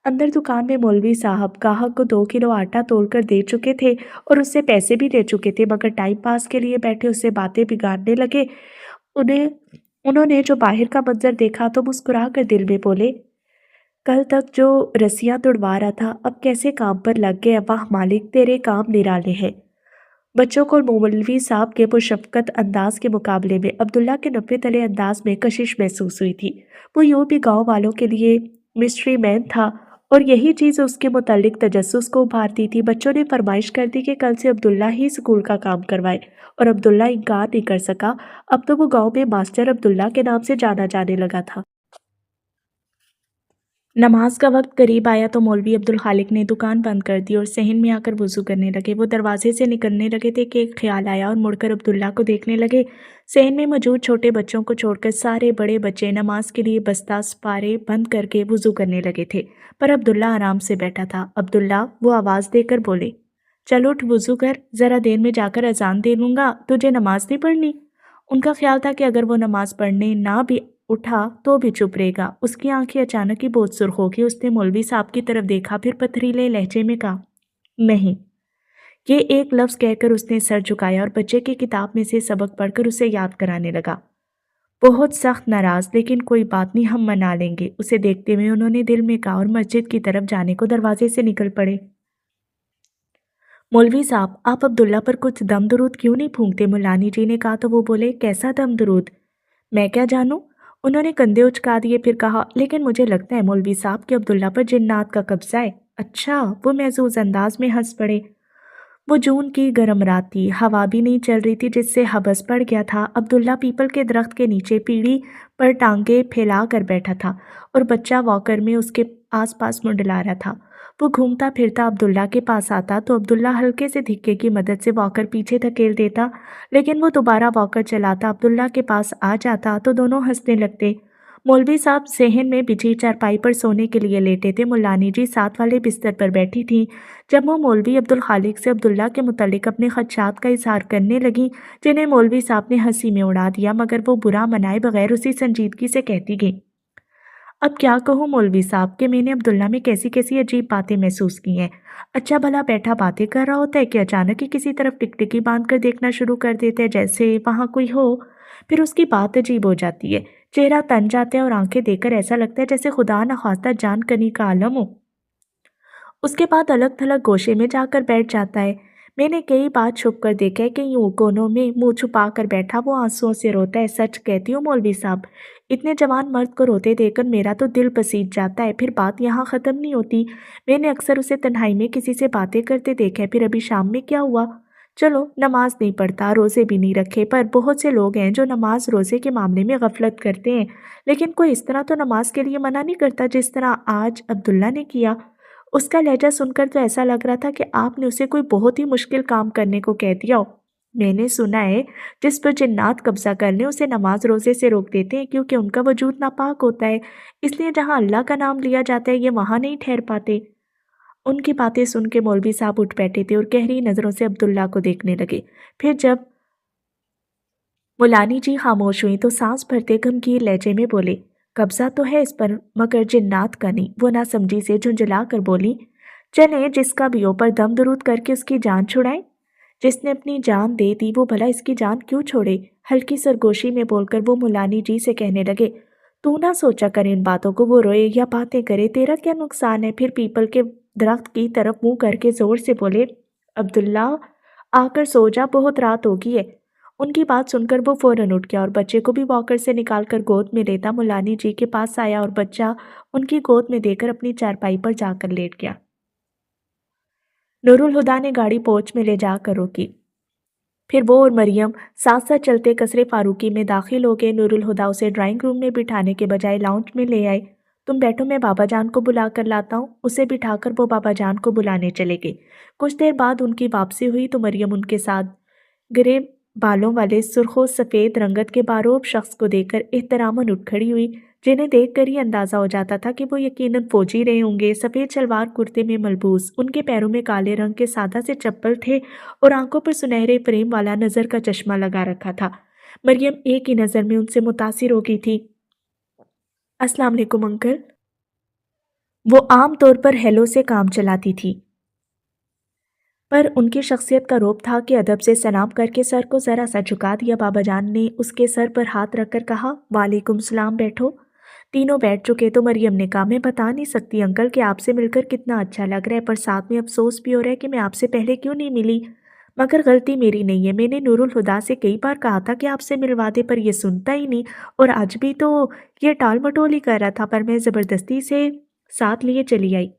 अंदर दुकान में मौलवी साहब गाहक को 2 किलो आटा तोड़कर दे चुके थे और उससे पैसे भी ले चुके थे, मगर टाइम पास के लिए बैठे उससे बातें बिगाड़ने लगे। उन्हें उन्होंने जो बाहर का मंजर देखा तो मुस्कुरा कर दिल में बोले, कल तक जो रस्सियां तुड़वा रहा था अब कैसे काम पर लग गए। वाह मालिक, तेरे काम निराले हैं। बच्चों को मौलवी साहब के पुरशफ़क़त अंदाज के मुकाबले में अब्दुल्ला के नब्बे तले अंदाज में कशिश महसूस हुई थी। वो यूँ भी गांव वालों के लिए मिस्ट्री मैन था और यही चीज़ उसके मुतल्लिक तजस्सुस को उभारती थी। बच्चों ने फरमाइश कर दी कि कल से अब्दुल्ला ही स्कूल का काम करवाए और अब्दुल्ला इनकार नहीं कर सका। अब तो वो गांव में मास्टर अब्दुल्ला के नाम से जाना जाने लगा था। नमाज का वक्त करीब आया तो मौलवी अब्दुल खालिक ने दुकान बंद कर दी और सहन में आकर वज़ू करने लगे। वो दरवाजे से निकलने लगे थे कि एक ख्याल आया और मुड़कर अब्दुल्ला को देखने लगे। सहन में मौजूद छोटे बच्चों को छोड़कर सारे बड़े बच्चे नमाज के लिए बस्ता सपारे बंद करके वज़ू करने लगे थे, पर अब्दुल्ला आराम से बैठा था। अब्दुल्ला, वो आवाज़ देकर बोले, चल उठ वज़ू कर, ज़रा देर में जाकर अजान दे लूँगा, तुझे नमाज नहीं पढ़नी। उनका ख्याल था कि अगर वो नमाज पढ़ने ना भी उठा तो भी चुप रहेगा। उसकी आंखें अचानक ही बहुत सुर्ख हो गई। उसने मौलवी साहब की तरफ देखा, फिर पथरीले लहजे में कहा, नहीं। ये एक लफ्ज़ कहकर उसने सर झुकाया और बच्चे की किताब में से सबक पढ़कर उसे याद कराने लगा। बहुत सख्त नाराज़, लेकिन कोई बात नहीं, हम मना लेंगे। उसे देखते हुए उन्होंने दिल में कहा और मस्जिद की तरफ जाने को दरवाजे से निकल पड़े। मौलवी साहब, आप अब्दुल्ला पर कुछ दम दरूद क्यों नहीं फूंकते? मुलानी जी ने कहा तो वो बोले, कैसा दम दरूद? मैं क्या जानूं? उन्होंने कंधे उचका दिए, फिर कहा, लेकिन मुझे लगता है मौलवी साहब कि अब्दुल्ला पर जिन्नात का कब्जा है। अच्छा? वो महजूज अंदाज में हंस पड़े। वो जून की गर्म रात थी, हवा भी नहीं चल रही थी जिससे हबस पड़ गया था। अब्दुल्ला पीपल के दरख्त के नीचे पीढ़ी पर टांगे फैला कर बैठा था और बच्चा वॉकर में उसके आसपास मुंडला रहा था। वो घूमता फिरता अब्दुल्ला के पास आता तो अब्दुल्ला हल्के से धिक्के की मदद से वॉकर पीछे धकेल देता, लेकिन वो दोबारा वॉकर चलाता अब्दुल्ला के पास आ जाता तो दोनों हंसने लगते। मौलवी साहब सेहन में बिछी चारपाई पर सोने के लिए लेटे थे। मुलानी जी साथ वाले बिस्तर पर बैठी थीं। जब वो मौलवी अब्दुल खालिक से अब्दुल्ला के मुतल्लिक अपने खदशात का इजहार करने लगी, जिन्हें मौलवी साहब ने हंसी में उड़ा दिया, मगर वो बुरा मनाए बगैर उसी संजीदगी से कहती गई, अब क्या कहूँ मौलवी साहब कि मैंने अब्दुल्ला में कैसी कैसी अजीब बातें महसूस की हैं। अच्छा भला बैठा बातें कर रहा होता है कि अचानक ही किसी तरफ टिकटिकी बांध कर देखना शुरू कर देता है, जैसे वहाँ कोई हो। फिर उसकी बात अजीब हो जाती है, चेहरा तन जाता है और आंखें देखकर ऐसा लगता है जैसे खुदा न खास्ता जान कनी का आलम हो। उसके बाद अलग थलग गोशे में जाकर बैठ जाता है। मैंने कई बार छुप कर देखा है कि यूं कोनों में मुंह छुपा कर बैठा वो आंसुओं से रोता है। सच कहती हूँ मौलवी साहब, इतने जवान मर्द को रोते देखकर मेरा तो दिल पसीज जाता है। फिर बात यहाँ ख़त्म नहीं होती। मैंने अक्सर उसे तन्हाई में किसी से बातें करते देखा है। फिर अभी शाम में क्या हुआ? चलो, नमाज नहीं पढ़ता, रोज़े भी नहीं रखे, पर बहुत से लोग हैं जो नमाज रोज़े के मामले में गफलत करते हैं, लेकिन कोई इस तरह तो नमाज के लिए मना नहीं करता जिस तरह आज अब्दुल्ला ने किया। उसका लहजा सुनकर तो ऐसा लग रहा था कि आपने उसे कोई बहुत ही मुश्किल काम करने को कह दिया हो। मैंने सुना है जिस पर जिन्नात कब्जा कर लें उसे नमाज रोज़े से रोक देते हैं, क्योंकि उनका वजूद नापाक होता है। इसलिए जहाँ अल्लाह का नाम लिया जाता है ये वहाँ नहीं ठहर पाते। उनकी बातें सुन के मौलवी साहब उठ बैठे थे और गहरी नज़रों से अब्दुल्ला को देखने लगे। फिर जब मुलानी जी खामोश हुई तो सांस भरते गमगीन लहजे में बोले, कब्जा तो है इस पर, मगर जिन्नात का नहीं। वो ना समझी से झुंझला कर बोली, चले जिसका भी हो, पर दम दरूद करके उसकी जान छुड़ाएं। जिसने अपनी जान दे दी वो भला इसकी जान क्यों छोड़े? हल्की सरगोशी में बोलकर वो मुलानी जी से कहने लगे, तू ना सोचा कर इन बातों को, वो रोए या बातें करे, तेरा क्या नुकसान है? फिर पीपल के दरख्त की तरफ मुंह करके जोर से बोले, अब्दुल्ला आकर सो जा, बहुत रात हो गई है। उनकी बात सुनकर वो फौरन उठ गया और बच्चे को भी वॉकर से निकालकर गोद में लेता मुलानी जी के पास आया और बच्चा उनकी गोद में देकर अपनी चारपाई पर जाकर लेट गया। नूरुल हुदा ने गाड़ी पोच में ले जाकर रोकी। फिर वो और मरियम साथ साथ चलते कसरे फारूकी में दाखिल हो गए। नूरुल हुदा उसे ड्राइंग रूम में बिठाने के बजाय लाउंज में ले आए। तुम बैठो, मैं बाबा जान को बुला कर लाता हूँ। उसे बिठाकर वो बाबा जान को बुलाने चले गए। कुछ देर बाद उनकी वापसी हुई तो मरियम उनके साथ गिरे बालों वाले सुर्खो सफ़ेद रंगत के बारोब शख्स को देखकर एहतरामन उठ खड़ी हुई, जिन्हें देखकर ही अंदाज़ा हो जाता था कि वो यकीनन फौजी रहे होंगे। सफ़ेद शलवार कुर्ते में मलबूस, उनके पैरों में काले रंग के सादा से चप्पल थे और आंखों पर सुनहरे फ्रेम वाला नज़र का चश्मा लगा रखा था। मरियम एक ही नज़र में उनसे मुतासिर हो गई थी। अस्सलाम वालेकुम अंकल। वो आम तौर पर हेलो से काम चलाती थी, पर उनकी शख्सियत का रौब था कि अदब से सलाम करके सर को ज़रा सा झुका दिया। बाबा जान ने उसके सर पर हाथ रखकर कहा, वालेकुम सलाम, बैठो। तीनों बैठ चुके तो मरियम ने कहा, मैं बता नहीं सकती अंकल कि आपसे मिलकर कितना अच्छा लग रहा है, पर साथ में अफसोस भी हो रहा है कि मैं आपसे पहले क्यों नहीं मिली। मगर गलती मेरी नहीं है, मैंने नूरुल हुदा से कई बार कहा था कि आपसे मिलवा दे, पर ये सुनता ही नहीं। और आज भी तो ये टाल मटोल ही कर रहा था, पर मैं ज़बरदस्ती से साथ लिए चली आई।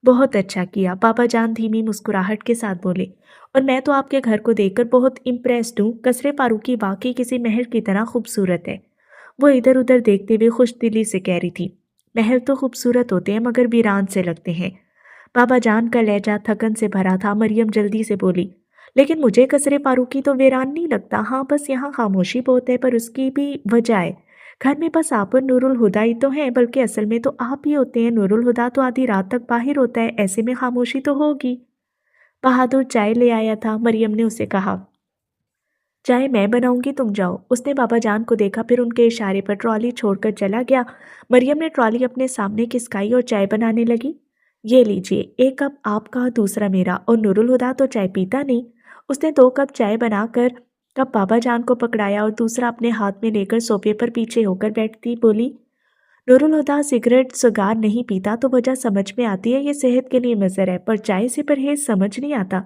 बहुत अच्छा किया, पापा जान धीमी मुस्कुराहट के साथ बोले। और मैं तो आपके घर को देखकर बहुत इम्प्रेस्ड हूँ। कसरे फारूकी वाकई किसी महल की तरह खूबसूरत है। वो इधर उधर देखते हुए खुश दिली से कह रही थी। महल तो खूबसूरत होते हैं मगर वीरान से लगते हैं। पापा जान का लहजा थकन से भरा था। मरियम जल्दी से बोली, लेकिन मुझे कसरे फारूकी तो वीरान नहीं लगता। हाँ, बस यहाँ खामोशी बहुत है, पर उसकी भी वजह है। घर में बस आप और नूरुल हुदा ही तो हैं, बल्कि असल में तो आप ही होते हैं। नूरुल हुदा तो आधी रात तक बाहर होता है, ऐसे में खामोशी तो होगी। बहादुर चाय ले आया था, मरियम ने उसे कहा। चाय मैं बनाऊंगी, तुम जाओ। उसने बाबा जान को देखा, फिर उनके इशारे पर ट्रॉली छोड़कर चला गया। मरियम ने ट्रॉली अपने सामने खिसकाई और चाय बनाने लगी। ये लीजिए, एक कप आपका, दूसरा मेरा। और नूरुल हुदा तो चाय पीता नहीं। उसने 2 कप चाय बनाकर कप बाबा जान को पकड़ाया और दूसरा अपने हाथ में लेकर सोफे पर पीछे होकर बैठती बोली, नूरुल हुदा सिगरेट सिगार नहीं पीता तो वजह समझ में आती है, ये सेहत के लिए मज़र है, पर चाय से परहेज समझ नहीं आता।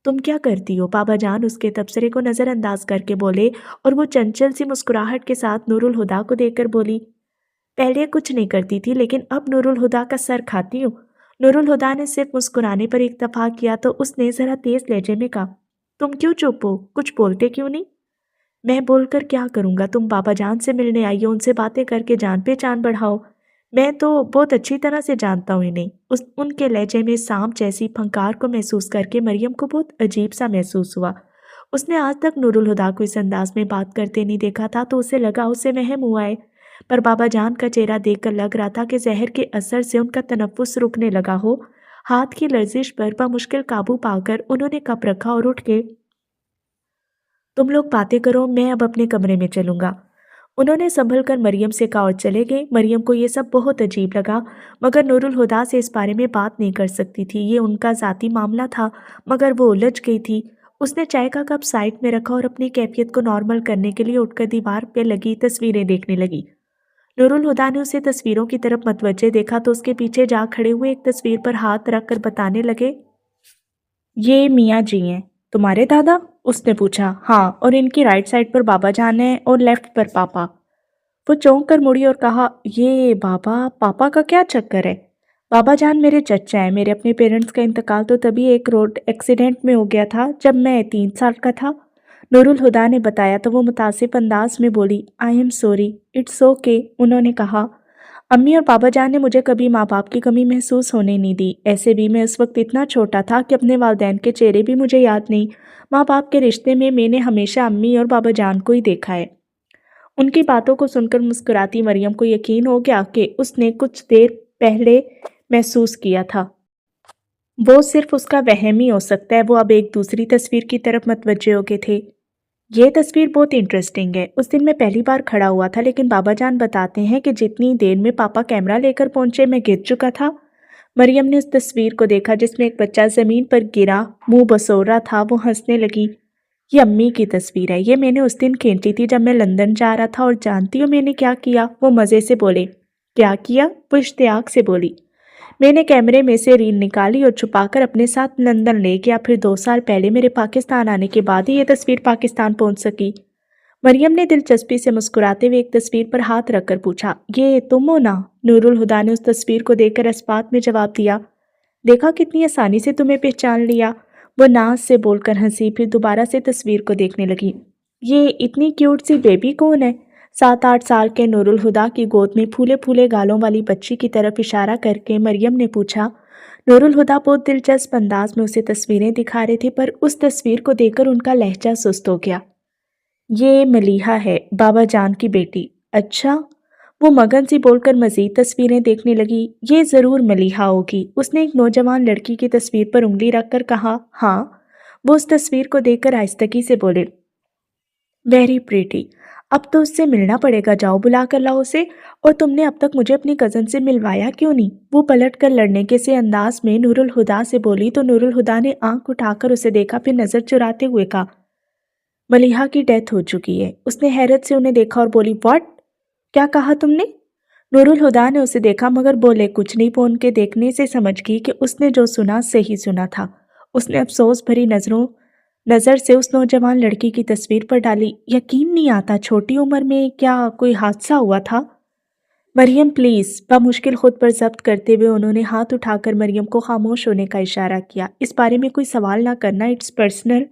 तुम क्या करती हो? बाबा जान उसके तबसरे को नज़रअंदाज करके बोले और वो चंचल सी मुस्कुराहट के साथ नूरुल हुदा को देखकर बोली, पहले कुछ नहीं करती थी, लेकिन अब नूरुल हुदा का सर खाती हूँ। नूरुल हुदा ने सिर्फ मुस्कुराने पर इत्तफाक किया तो उसने ज़रा तेज लहजे में कहा, तुम क्यों चुप हो? कुछ बोलते क्यों नहीं? मैं बोलकर क्या करूँगा? तुम बाबा जान से मिलने आई हो, उनसे बातें करके जान पहचान बढ़ाओ। मैं तो बहुत अच्छी तरह से जानता हूँ इन्हें। उनके लहजे में सांप जैसी फंकार को महसूस करके मरियम को बहुत अजीब सा महसूस हुआ। उसने आज तक नूरुल हुदा को इस अंदाज में बात करते नहीं देखा था, तो उसे लगा उसे वहम हुआ है। पर बाबा जान का चेहरा देखकर लग रहा था कि जहर के असर से उनका तनफ्फुस रुकने लगा हो। हाथ की लर्जिश पर बामुश्किल काबू पाकर उन्होंने कप रखा और उठ के, तुम लोग बातें करो, मैं अब अपने कमरे में चलूंगा। उन्होंने संभल कर मरियम से कहा और चले गए। मरियम को ये सब बहुत अजीब लगा, मगर नूरुल हुदा से इस बारे में बात नहीं कर सकती थी। ये उनका ज़ाती मामला था, मगर वो उलझ गई थी। उसने चाय का कप साइड में रखा और अपनी कैफियत को नॉर्मल करने के लिए उठकर दीवार पे लगी तस्वीरें देखने लगी। नूरुल हुदा ने उसे तस्वीरों की तरफ मतवज्जे देखा तो उसके पीछे जा खड़े हुए एक तस्वीर पर हाथ रखकर बताने लगे, ये मियाँ जी हैं। तुम्हारे दादा? उसने पूछा। हाँ, और इनकी राइट साइड पर बाबा जान है और लेफ्ट पर पापा। वो चौंक कर मुड़ी और कहा, ये बाबा पापा का क्या चक्कर है? बाबा जान मेरे चचा हैं। मेरे अपने पेरेंट्स का इंतकाल तो तभी एक रोड एक्सीडेंट में हो गया था जब मैं 3 साल का था। नूरुल हुदा ने बताया तो वो मुतासिफ अंदाज में बोली, I am sorry, it's okay. उन्होंने कहा, अम्मी और पापा जान ने मुझे कभी माँ बाप की कमी महसूस होने नहीं दी। ऐसे भी मैं उस वक्त इतना छोटा था कि अपने वालिदैन के चेहरे भी मुझे याद नहीं। माँ बाप के रिश्ते में मैंने हमेशा अम्मी और बाबा जान को ही देखा है। उनकी बातों को सुनकर मुस्कुराती मरियम को यकीन हो गया कि उसने कुछ देर पहले महसूस किया था। वो सिर्फ उसका वहम ही हो सकता है। वो अब एक दूसरी तस्वीर की तरफ मतवज्जे हो गए थे। ये तस्वीर बहुत इंटरेस्टिंग है। उस दिन मैं पहली बार खड़ा हुआ था, लेकिन बाबा जान बताते हैं कि जितनी देर में पापा कैमरा लेकर पहुंचे मैं गिर चुका था। मरियम ने उस तस्वीर को देखा जिसमें एक बच्चा जमीन पर गिरा, मुंह बसोर रहा था। वो हंसने लगी। ये अम्मी की तस्वीर है। ये मैंने उस दिन खींची थी जब मैं लंदन जा रहा था। और जानती हो मैंने क्या किया? वो मज़े से बोले। क्या किया? वो इश्तियाक से बोली। मैंने कैमरे में से रील निकाली और छुपाकर अपने साथ लंदन ले गया। फिर 2 साल पहले मेरे पाकिस्तान आने के बाद ही ये तस्वीर पाकिस्तान पहुंच सकी। मरियम ने दिलचस्पी से मुस्कुराते हुए एक तस्वीर पर हाथ रखकर पूछा, ये तुम हो ना? नूरुल हुदा ने उस तस्वीर को देखकर इस्पात में जवाब दिया। देखा कितनी आसानी से तुम्हें पहचान लिया। वो नाज से बोलकर हंसी, फिर दोबारा से तस्वीर को देखने लगी। ये इतनी क्यूट सी बेबी कौन है? 7-8 साल के नूरुल हुदा की गोद में फूले फूले गालों वाली बच्ची की तरफ इशारा करके मरियम ने पूछा। नूरुल हुदा बहुत दिलचस्प अंदाज में उसे तस्वीरें दिखा रहे थे, पर उस तस्वीर को देखकर उनका लहजा सुस्त हो गया। ये मलीहा है, बाबा जान की बेटी। अच्छा? वो मगन सी बोलकर मजीद तस्वीरें देखने लगी। ये जरूर मलीहा होगी। उसने एक नौजवान लड़की की तस्वीर पर उंगली रखकर कहा, हाँ। वो उस तस्वीर को देखकर आहिस्तगी से बोले, वेरी प्रीटी। अब तो उससे मिलना पड़ेगा, जाओ बुला कर लाओ उसे। और तुमने अब तक मुझे अपनी कज़न से मिलवाया क्यों नहीं? वो पलट कर लड़ने के से अंदाज में नूरुल हुदा से बोली तो नूरुल हुदा ने आंख उठाकर उसे देखा, फिर नज़र चुराते हुए कहा, मलिहा की डेथ हो चुकी है। उसने हैरत से उन्हें देखा और बोली, व्हाट? क्या कहा तुमने? नूरुल हुदा ने उसे देखा मगर बोले कुछ नहीं। वो उनके देखने से समझ गई कि उसने जो सुना सही सुना था। उसने अफसोस भरी नज़र से उस नौजवान लड़की की तस्वीर पर डाली। यकीन नहीं आता, छोटी उम्र में क्या कोई हादसा हुआ था? मरियम प्लीज़, बमुश्किल खुद पर ज़ब्त करते हुए उन्होंने हाथ उठाकर मरियम को खामोश होने का इशारा किया। इस बारे में कोई सवाल ना करना, it's personal.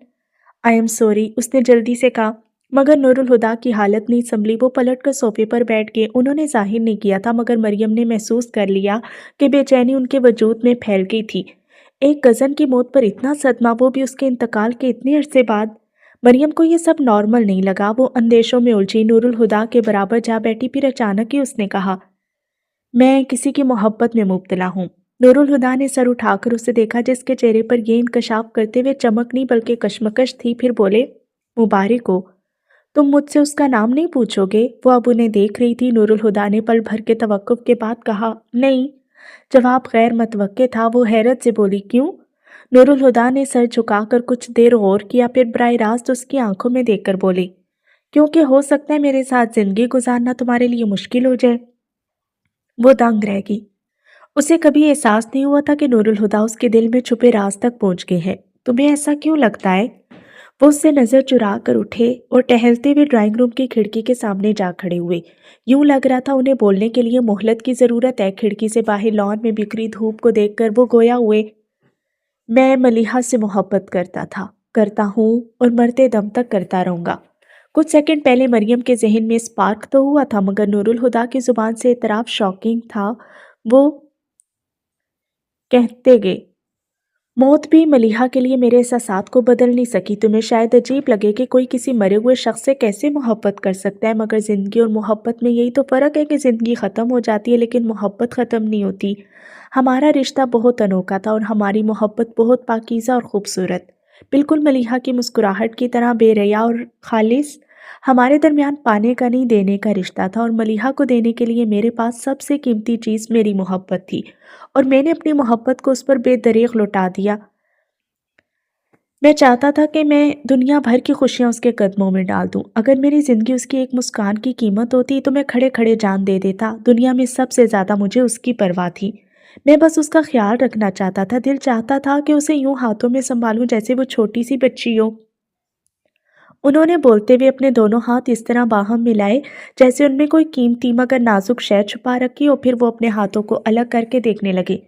I am sorry, उसने जल्दी से कहा। मगर नूरुल हुदा की हालत नहीं संभली। वो पलटकर सोफे पर बैठ गए। उन्होंने जाहिर नहीं किया था मगर मरियम ने महसूस कर लिया कि बेचैनी उनके वजूद में फैल गई थी। एक कज़न की मौत पर इतना सदमा, वो भी उसके इंतकाल के इतने अरसे बाद। मरियम को ये सब नॉर्मल नहीं लगा। वो अंदेशों में उलझी नूरुल हुदा के बराबर जा बैठी। फिर अचानक ही उसने कहा, मैं किसी की मोहब्बत में मुब्तला हूँ। नूरुल हुदा ने सर उठाकर उसे देखा, जिसके चेहरे पर ये इंकशाफ करते हुए चमक नहीं बल्कि कशमकश थी। फिर बोले, मुबारक हो। तुम मुझसे उसका नाम नहीं पूछोगे? वो अब उन्हें देख रही थी। नूरुल हुदा ने पल भर के तवक्कुफ के बाद कहा, नहीं। जवाब गैर मतवक्के था। वो हैरत से बोली, क्यों? नूरुल हुदा ने सर झुकाकर कुछ देर गौर किया, फिर बराह रास्त उसकी आंखों में देखकर बोली, क्योंकि हो सकता है मेरे साथ जिंदगी गुजारना तुम्हारे लिए मुश्किल हो जाए। वो दंग रह गई। उसे कभी एहसास नहीं हुआ था कि नूरुल हुदा उसके दिल में छुपे राज तक पहुंच गए हैं। तुम्हें ऐसा क्यों लगता है? वो उससे नजर चुरा कर उठे और टहलते हुए ड्राइंग रूम की खिड़की के सामने जा खड़े हुए। यूं लग रहा था उन्हें बोलने के लिए मोहलत की जरूरत है। खिड़की से बाहर लॉन में बिखरी धूप को देखकर वो गोया हुए, मैं मलिहा से मोहब्बत करता था, करता हूँ और मरते दम तक करता रहूंगा। कुछ सेकंड पहले मरियम के जहन में स्पार्क तो हुआ था मगर नूरुल हुदा की जुबान से इतराफ शॉकिंग था। वो कहते गए, मौत भी मलिहा के लिए मेरे एहसासात को बदल नहीं सकी। तुम्हें शायद अजीब लगे कि कोई किसी मरे हुए शख्स से कैसे मोहब्बत कर सकता है, मगर ज़िंदगी और मोहब्बत में यही तो फ़र्क है कि ज़िंदगी ख़त्म हो जाती है लेकिन मोहब्बत ख़त्म नहीं होती। हमारा रिश्ता बहुत अनोखा था और हमारी मोहब्बत बहुत पाकीज़ा और ख़ूबसूरत, बिल्कुल मलिहा की मुस्कुराहट की तरह बेरया और खालिस। हमारे दरमियान पाने का नहीं देने का रिश्ता था और मलिहा को देने के लिए मेरे पास सबसे कीमती चीज़ मेरी मोहब्बत थी और मैंने अपनी मोहब्बत को उस पर बेदरीग लौटा दिया। मैं चाहता था कि मैं दुनिया भर की खुशियाँ उसके कदमों में डाल दूँ। अगर मेरी ज़िंदगी उसकी एक मुस्कान की कीमत होती तो मैं खड़े खड़े जान दे देता। दुनिया में सबसे ज़्यादा मुझे उसकी परवाह थी। मैं बस उसका ख्याल रखना चाहता था। दिल चाहता था कि उसे यूं हाथों में संभालूं जैसे वो छोटी सी बच्ची हो। उन्होंने बोलते हुए अपने दोनों हाथ इस तरह बाहम मिलाए जैसे उनमें कोई कीमती मगर नाजुक शय छुपा रखी हो। फिर वो अपने हाथों को अलग करके देखने लगे।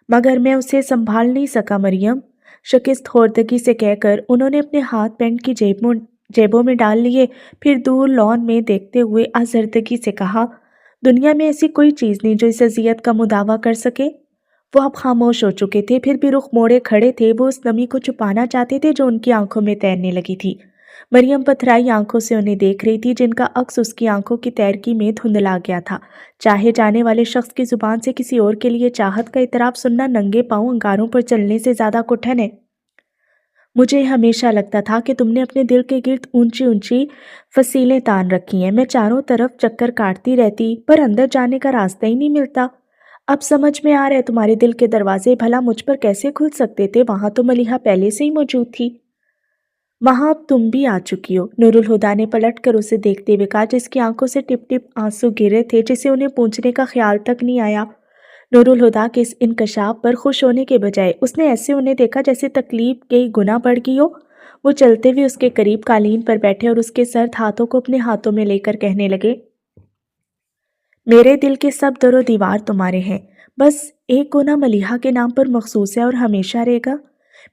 मगर मैं उसे संभाल नहीं सका मरियम, शिकस्त खोर्दगी से कहकर उन्होंने अपने हाथ पैंट की जेबों में डाल लिए। फिर दूर लॉन में देखते हुए आजर्दगी से कहा, दुनिया में ऐसी कोई चीज़ नहीं जो इस अजियत का मुदावा कर सके। वो अब खामोश हो चुके थे, फिर भी रुख मोड़े खड़े थे। वो उस नमी को छुपाना चाहते थे जो उनकी आंखों में तैरने लगी थी। मरियम पथराई आंखों से उन्हें देख रही थी, जिनका अक्स उसकी आंखों की तैरकी में धुंधला गया था। चाहे जाने वाले शख्स की जुबान से किसी और के लिए चाहत का इतराफ सुनना नंगे पांव अंगारों पर चलने से ज्यादा कठिन है। मुझे हमेशा लगता था कि तुमने अपने दिल के गिर्द ऊंची ऊंची फसीलें तान रखी हैं। मैं चारों तरफ चक्कर काटती रहती पर अंदर जाने का रास्ता ही नहीं मिलता। अब समझ में आ रहा है तुम्हारे दिल के दरवाजे भला मुझ पर कैसे खुल सकते थे। वहां तो मलिहा पहले से ही मौजूद थी। वहां अब तुम भी आ चुकी हो। नूरुल हुदा ने पलट कर उसे देखते हुए कहा, जिसकी आंखों से टिप टिप आंसू गिरे थे, जिसे उन्हें पूछने का ख्याल तक नहीं आया। नूरुल हुदा के इस इंकशाफ पर खुश होने के बजाय उसने ऐसे उन्हें देखा जैसे तकलीफ कई गुना बढ़ गई हो। वो चलते हुए उसके करीब कालीन पर बैठे और उसके सर्द हाथों को अपने हाथों में लेकर कहने लगे, मेरे दिल के सब दरो दीवार तुम्हारे हैं। बस एक कोना मलिहा के नाम पर मखसूस है और हमेशा रहेगा।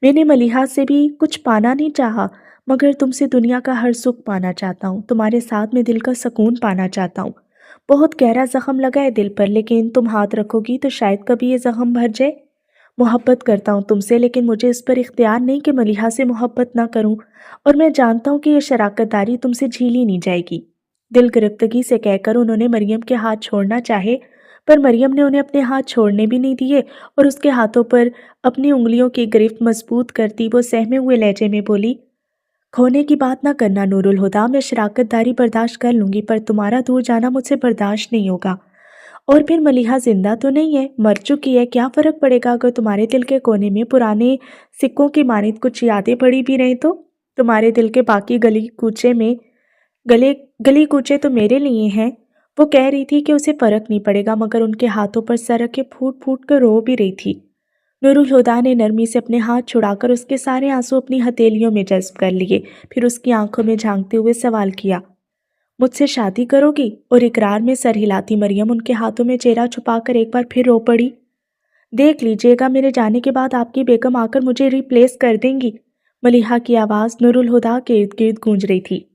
मैंने मलिहा से भी कुछ पाना नहीं चाहा मगर तुमसे दुनिया का हर सुख पाना चाहता हूँ। तुम्हारे साथ में दिल का सुकून पाना चाहता हूँ। बहुत गहरा जख्म लगा है दिल पर, लेकिन तुम हाथ रखोगी तो शायद कभी ये जख्म भर जाए। मोहब्बत करता हूँ तुमसे, लेकिन मुझे इस पर इख्तियार नहीं कि मलिहा से मोहब्बत ना करूँ। और मैं जानता हूँ कि यह शराकतदारी तुमसे झीली नहीं जाएगी। दिल गिरफ्तगी से कहकर उन्होंने मरियम के हाथ छोड़ना चाहे पर मरियम ने उन्हें अपने हाथ छोड़ने भी नहीं दिए और उसके हाथों पर अपनी उंगलियों की गिरफ्त मजबूत करती वो सहमे हुए लहजे में बोली, खोने की बात ना करना नूरुल हुदा, मैं शराकतदारी बर्दाश्त कर लूंगी पर तुम्हारा दूर जाना मुझसे बर्दाश्त नहीं होगा। और फिर मलिहा जिंदा तो नहीं है, मर चुकी है, क्या फर्क पड़ेगा अगर तुम्हारे दिल के कोने में पुराने सिक्कों की मानित कुछ यादें पड़ी भी रही तो? तुम्हारे दिल के बाकी गले गली कूचे तो मेरे लिए हैं। वो कह रही थी कि उसे फर्क नहीं पड़ेगा मगर उनके हाथों पर सर रखे फूट फूट कर रो भी रही थी। नूरुल हुदा ने नरमी से अपने हाथ छुड़ाकर उसके सारे आंसू अपनी हथेलियों में जज्ब कर लिए, फिर उसकी आंखों में झांकते हुए सवाल किया, मुझसे शादी करोगी? और इकरार में सर हिलाती मरियम उनके हाथों में चेहरा छुपाकर एक बार फिर रो पड़ी। देख लीजिएगा, मेरे जाने के बाद आपकी बेगम आकर मुझे रिप्लेस कर देंगी। मलिहा की आवाज़ नूरुल हुदा के इर्द गिर्द गूंज रही थी।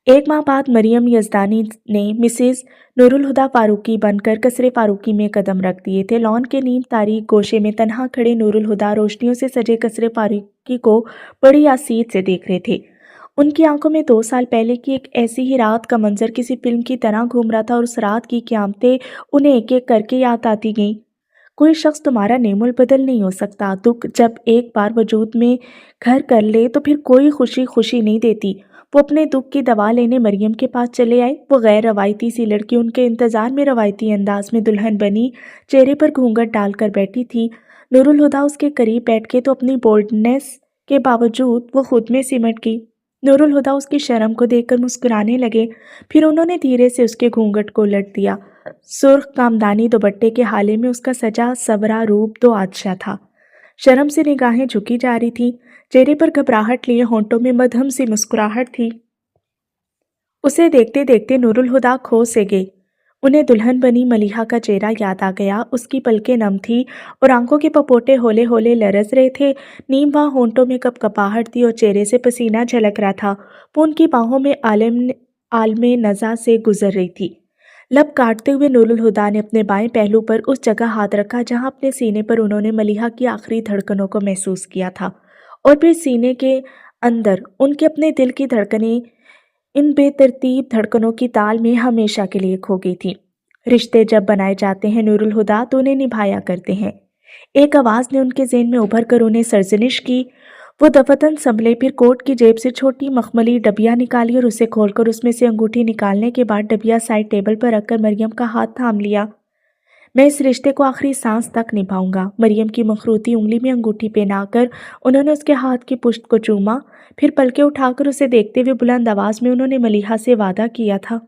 एक माह बाद मरियम यज़दानी ने मिसेस नूरुल हुदा फारूकी बनकर कसरे फारूकी में कदम रख दिए थे। लॉन के नीम तारीख गोशे में तन्हा खड़े नूरुल हुदा रोशनियों से सजे कसरे फारूकी को बड़ी आसीत से देख रहे थे। उनकी आंखों में 2 साल पहले की एक ऐसी ही रात का मंजर किसी फिल्म की तरह घूम रहा था और उस रात की क़यामतें उन्हें एक एक करके याद आती गईं। कोई शख्स तुम्हारा नेमुल बदल नहीं हो सकता। दुख जब एक बार वजूद में घर कर ले तो फिर कोई खुशी खुशी नहीं देती। वो अपने दुख की दवा लेने मरियम के पास चले आए। वो गैर रवायती सी लड़की उनके इंतज़ार में रवायती अंदाज में दुल्हन बनी चेहरे पर घूंघट डालकर बैठी थी। नूरुल हुदा उसके करीब बैठ के तो अपनी बोल्डनेस के बावजूद वो खुद में सिमट गई। नूरुल हुदा उसकी शर्म को देखकर मुस्कुराने लगे, फिर उन्होंने धीरे से उसके घूंघट को उलट दिया। सुर्ख कामदानी दुपट्टे के हाले में उसका सजा सवरा रूप तो आदशा था। शर्म से निगाहें झुकी जा रही थी, चेहरे पर घबराहट लिए होंठों में मध्यम सी मुस्कुराहट थी। उसे देखते देखते नूरुल हुदा खो से गए। उन्हें दुल्हन बनी मलिहा का चेहरा याद आ गया। उसकी पलकें नम थी और आंखों के पपोटे होले होले लरस रहे थे। नीम वहाँ होंठों में कपकपाहट थी और चेहरे से पसीना झलक रहा था। वो उनकी बाहों में आलमे नज़ा से गुजर रही थी। लब काटते हुए नूरुल हुदा ने अपने बाएं पहलू पर उस जगह हाथ रखा जहां अपने सीने पर उन्होंने मलिहा की आखिरी धड़कनों को महसूस किया था, और फिर सीने के अंदर उनके अपने दिल की धड़कनें इन बेतरतीब धड़कनों की ताल में हमेशा के लिए खो गई थी। रिश्ते जब बनाए जाते हैं नूरुल हुदा तो उन्हें निभाया करते हैं। एक आवाज़ ने उनके ज़हन में उभर कर उन्हें सरजनिश की। वो दफतन संभले, फिर कोट की जेब से छोटी मखमली डबिया निकाली और उसे खोलकर उसमें से अंगूठी निकालने के बाद डबिया साइड टेबल पर रखकर मरियम का हाथ थाम लिया। मैं इस रिश्ते को आखिरी सांस तक निभाऊंगा। मरियम की मखरूती उंगली में अंगूठी पहनाकर उन्होंने उसके हाथ की पुश्त को चूमा, फिर पलके उठाकर उसे देखते हुए बुलंद आवाज़ में उन्होंने मलिहा से वादा किया था,